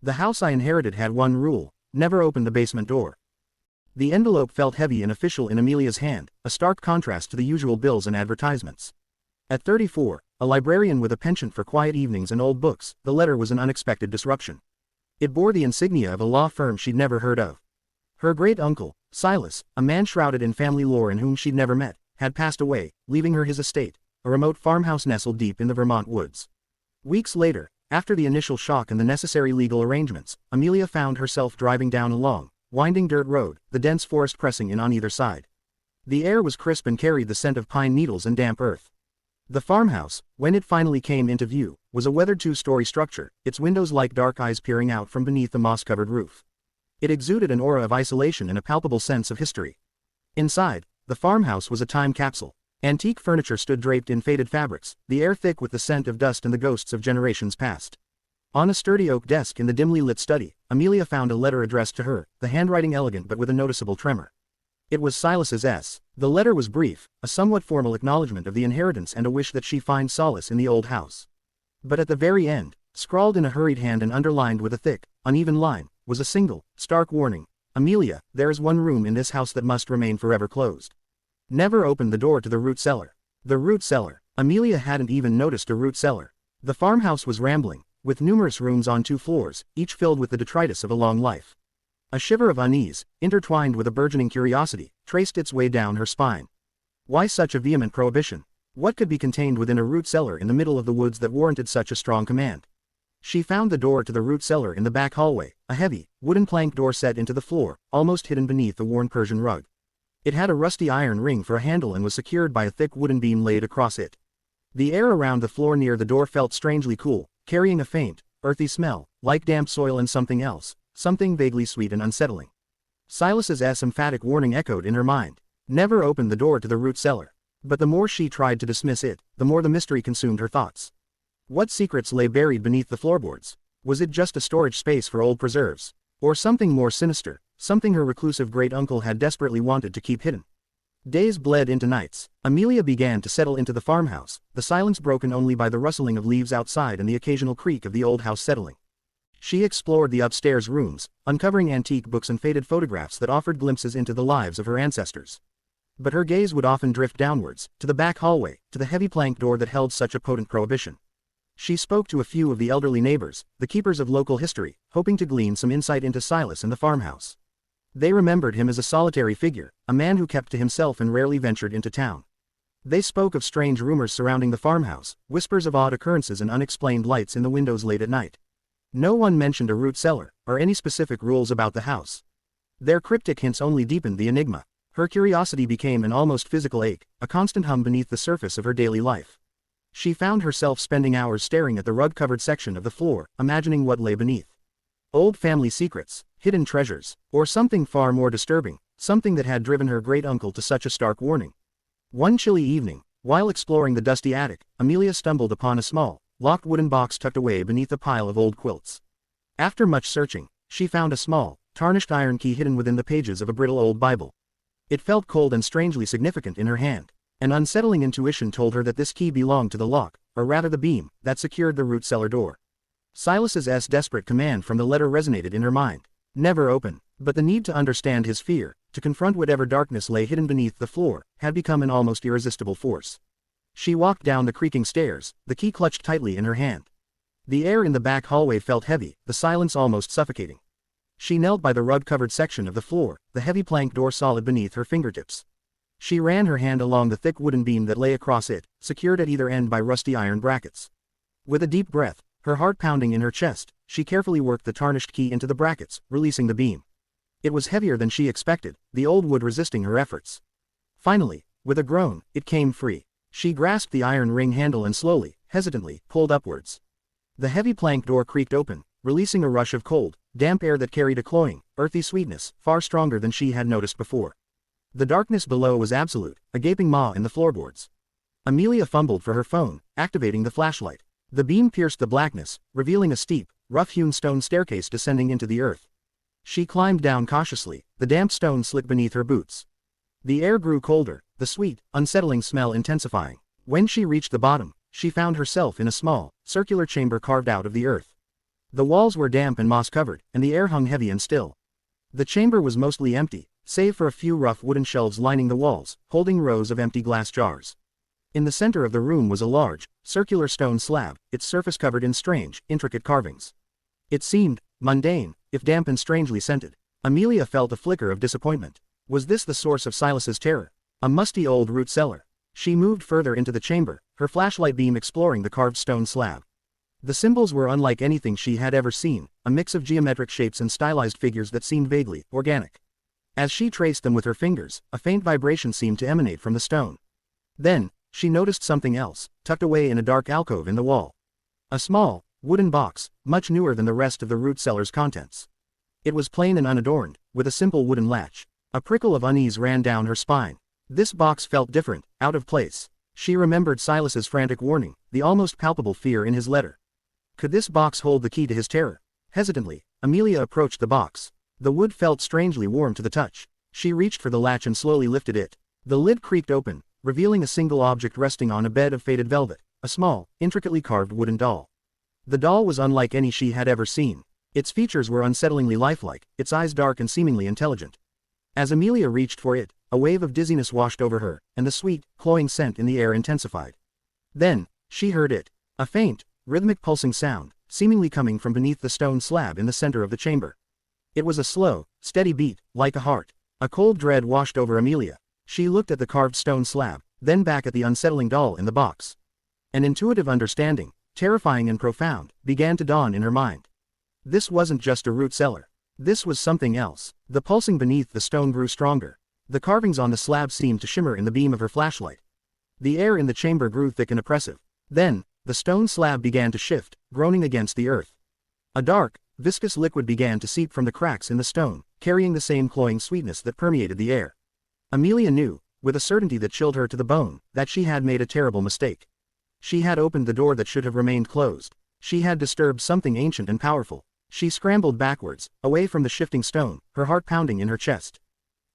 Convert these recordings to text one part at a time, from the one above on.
The house I inherited had one rule: never open the basement door. The envelope felt heavy and official in Amelia's hand, a stark contrast to the usual bills and advertisements. At 34, a librarian with a penchant for quiet evenings and old books, the letter was an unexpected disruption. It bore the insignia of a law firm she'd never heard of. Her great-uncle, Silas, a man shrouded in family lore and whom she'd never met, had passed away, leaving her his estate, a remote farmhouse nestled deep in the Vermont woods. Weeks later, after the initial shock and the necessary legal arrangements, Amelia found herself driving down a long, winding dirt road, the dense forest pressing in on either side. The air was crisp and carried the scent of pine needles and damp earth. The farmhouse, when it finally came into view, was a weathered two-story structure, its windows like dark eyes peering out from beneath the moss-covered roof. It exuded an aura of isolation and a palpable sense of history. Inside, the farmhouse was a time capsule. Antique furniture stood draped in faded fabrics, the air thick with the scent of dust and the ghosts of generations past. On a sturdy oak desk in the dimly lit study, Amelia found a letter addressed to her, the handwriting elegant but with a noticeable tremor. It was Silas's S. The letter was brief, a somewhat formal acknowledgement of the inheritance and a wish that she find solace in the old house. But at the very end, scrawled in a hurried hand and underlined with a thick, uneven line, was a single, stark warning: Amelia, there is one room in this house that must remain forever closed. Never open the door to the root cellar. The root cellar. Amelia hadn't even noticed a root cellar. The farmhouse was rambling, with numerous rooms on 2 floors, each filled with the detritus of a long life. A shiver of unease, intertwined with a burgeoning curiosity, traced its way down her spine. Why such a vehement prohibition? What could be contained within a root cellar in the middle of the woods that warranted such a strong command? She found the door to the root cellar in the back hallway, a heavy, wooden plank door set into the floor, almost hidden beneath a worn Persian rug. It had a rusty iron ring for a handle and was secured by a thick wooden beam laid across it. The air around the floor near the door felt strangely cool, carrying a faint, earthy smell, like damp soil and something else, something vaguely sweet and unsettling. Silas's emphatic warning echoed in her mind: never open the door to the root cellar. But the more she tried to dismiss it, the more the mystery consumed her thoughts. What secrets lay buried beneath the floorboards? Was it just a storage space for old preserves? Or something more sinister, something her reclusive great-uncle had desperately wanted to keep hidden? Days bled into nights. Amelia began to settle into the farmhouse, the silence broken only by the rustling of leaves outside and the occasional creak of the old house settling. She explored the upstairs rooms, uncovering antique books and faded photographs that offered glimpses into the lives of her ancestors. But her gaze would often drift downwards, to the back hallway, to the heavy plank door that held such a potent prohibition. She spoke to a few of the elderly neighbors, the keepers of local history, hoping to glean some insight into Silas and the farmhouse. They remembered him as a solitary figure, a man who kept to himself and rarely ventured into town. They spoke of strange rumors surrounding the farmhouse, whispers of odd occurrences and unexplained lights in the windows late at night. No one mentioned a root cellar, or any specific rules about the house. Their cryptic hints only deepened the enigma. Her curiosity became an almost physical ache, a constant hum beneath the surface of her daily life. She found herself spending hours staring at the rug-covered section of the floor, imagining what lay beneath. Old family secrets, hidden treasures, or something far more disturbing, something that had driven her great-uncle to such a stark warning. One chilly evening, while exploring the dusty attic, Amelia stumbled upon a small, locked wooden box tucked away beneath a pile of old quilts. After much searching, she found a small, tarnished iron key hidden within the pages of a brittle old Bible. It felt cold and strangely significant in her hand. An unsettling intuition told her that this key belonged to the lock, or rather the beam, that secured the root cellar door. Silas's desperate command from the letter resonated in her mind. Never open. But the need to understand his fear, to confront whatever darkness lay hidden beneath the floor, had become an almost irresistible force. She walked down the creaking stairs, the key clutched tightly in her hand. The air in the back hallway felt heavy, the silence almost suffocating. She knelt by the rug-covered section of the floor, the heavy plank door solid beneath her fingertips. She ran her hand along the thick wooden beam that lay across it, secured at either end by rusty iron brackets. With a deep breath, her heart pounding in her chest, she carefully worked the tarnished key into the brackets, releasing the beam. It was heavier than she expected, the old wood resisting her efforts. Finally, with a groan, it came free. She grasped the iron ring handle and slowly, hesitantly, pulled upwards. The heavy plank door creaked open, releasing a rush of cold, damp air that carried a cloying, earthy sweetness, far stronger than she had noticed before. The darkness below was absolute, a gaping maw in the floorboards. Amelia fumbled for her phone, activating the flashlight. The beam pierced the blackness, revealing a steep, rough-hewn stone staircase descending into the earth. She climbed down cautiously, the damp stone slick beneath her boots. The air grew colder, the sweet, unsettling smell intensifying. When she reached the bottom, she found herself in a small, circular chamber carved out of the earth. The walls were damp and moss-covered, and the air hung heavy and still. The chamber was mostly empty, save for a few rough wooden shelves lining the walls, holding rows of empty glass jars. In the center of the room was a large, circular stone slab, its surface covered in strange, intricate carvings. It seemed mundane, if damp and strangely scented. Amelia felt a flicker of disappointment. Was this the source of Silas's terror? A musty old root cellar. She moved further into the chamber, her flashlight beam exploring the carved stone slab. The symbols were unlike anything she had ever seen, a mix of geometric shapes and stylized figures that seemed vaguely organic. As she traced them with her fingers, a faint vibration seemed to emanate from the stone. Then, she noticed something else, tucked away in a dark alcove in the wall. A small, wooden box, much newer than the rest of the root cellar's contents. It was plain and unadorned, with a simple wooden latch. A prickle of unease ran down her spine. This box felt different, out of place. She remembered Silas's frantic warning, the almost palpable fear in his letter. Could this box hold the key to his terror? Hesitantly, Amelia approached the box. The wood felt strangely warm to the touch. She reached for the latch and slowly lifted it. The lid creaked open, revealing a single object resting on a bed of faded velvet, a small, intricately carved wooden doll. The doll was unlike any she had ever seen. Its features were unsettlingly lifelike, its eyes dark and seemingly intelligent. As Amelia reached for it, a wave of dizziness washed over her, and the sweet, cloying scent in the air intensified. Then, she heard it. A faint, rhythmic pulsing sound, seemingly coming from beneath the stone slab in the center of the chamber. It was a slow, steady beat, like a heart. A cold dread washed over Amelia. She looked at the carved stone slab, then back at the unsettling doll in the box. An intuitive understanding, terrifying and profound, began to dawn in her mind. This wasn't just a root cellar. This was something else. The pulsing beneath the stone grew stronger. The carvings on the slab seemed to shimmer in the beam of her flashlight. The air in the chamber grew thick and oppressive. Then, the stone slab began to shift, groaning against the earth. A dark, viscous liquid began to seep from the cracks in the stone, carrying the same cloying sweetness that permeated the air. Amelia knew, with a certainty that chilled her to the bone, that she had made a terrible mistake. She had opened the door that should have remained closed. She had disturbed something ancient and powerful. She scrambled backwards, away from the shifting stone, her heart pounding in her chest.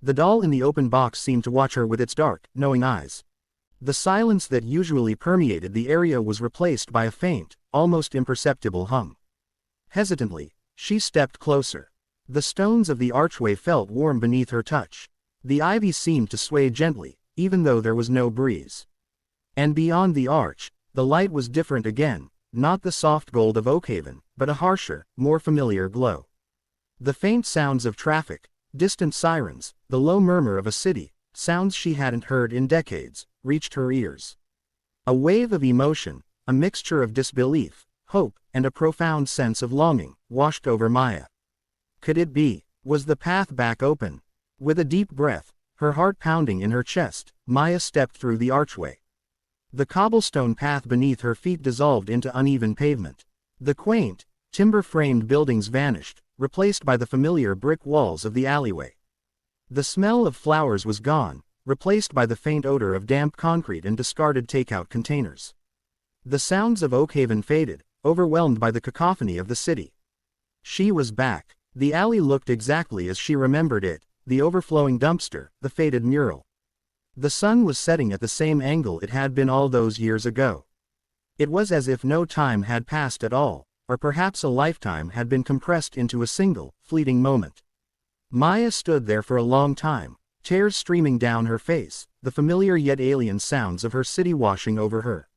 The doll in the open box seemed to watch her with its dark, knowing eyes. The silence that usually permeated the area was replaced by a faint, almost imperceptible hum. Hesitantly, she stepped closer. The stones of the archway felt warm beneath her touch. The ivy seemed to sway gently, even though there was no breeze. And beyond the arch, the light was different again, not the soft gold of Oakhaven, but a harsher, more familiar glow. The faint sounds of traffic, distant sirens, the low murmur of a city, sounds she hadn't heard in decades, reached her ears. A wave of emotion, a mixture of disbelief, hope, and a profound sense of longing, washed over Maya. Could it be? Was the path back open? With a deep breath, her heart pounding in her chest, Maya stepped through the archway. The cobblestone path beneath her feet dissolved into uneven pavement. The quaint, timber-framed buildings vanished, replaced by the familiar brick walls of the alleyway. The smell of flowers was gone, replaced by the faint odor of damp concrete and discarded takeout containers. The sounds of Oakhaven faded, overwhelmed by the cacophony of the city. She was back. The alley looked exactly as she remembered it, the overflowing dumpster, the faded mural. The sun was setting at the same angle it had been all those years ago. It was as if no time had passed at all, or perhaps a lifetime had been compressed into a single, fleeting moment. Maya stood there for a long time, tears streaming down her face, the familiar yet alien sounds of her city washing over her.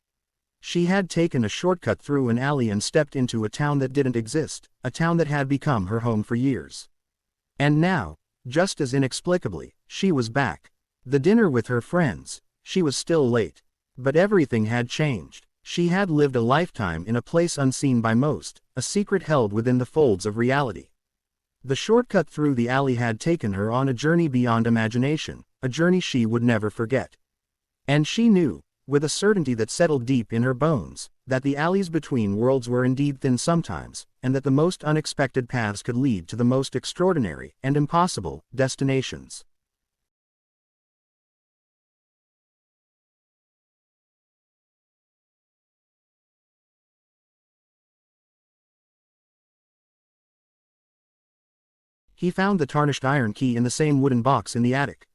She had taken a shortcut through an alley and stepped into a town that didn't exist, a town that had become her home for years. And now, just as inexplicably, she was back. The dinner with her friends. She was still late. But everything had changed. She had lived a lifetime in a place unseen by most, a secret held within the folds of reality. The shortcut through the alley had taken her on a journey beyond imagination, a journey she would never forget. And she knew, with a certainty that settled deep in her bones, that the alleys between worlds were indeed thin sometimes, and that the most unexpected paths could lead to the most extraordinary and impossible destinations. He found the tarnished iron key in the same wooden box in the attic.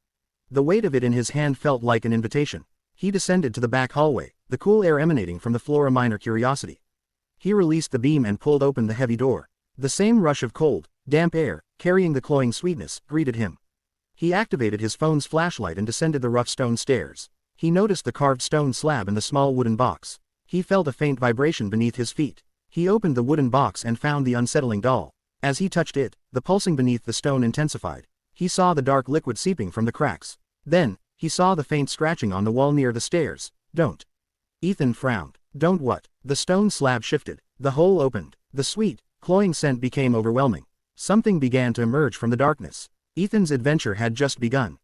The weight of it in his hand felt like an invitation. He descended to the back hallway, the cool air emanating from the floor a minor curiosity. He released the beam and pulled open the heavy door. The same rush of cold, damp air, carrying the cloying sweetness, greeted him. He activated his phone's flashlight and descended the rough stone stairs. He noticed the carved stone slab and the small wooden box. He felt a faint vibration beneath his feet. He opened the wooden box and found the unsettling doll. As he touched it, the pulsing beneath the stone intensified. He saw the dark liquid seeping from the cracks. Then, he saw the faint scratching on the wall near the stairs. Don't. Ethan frowned. Don't what? The stone slab shifted. The hole opened. The sweet, cloying scent became overwhelming. Something began to emerge from the darkness. Ethan's adventure had just begun.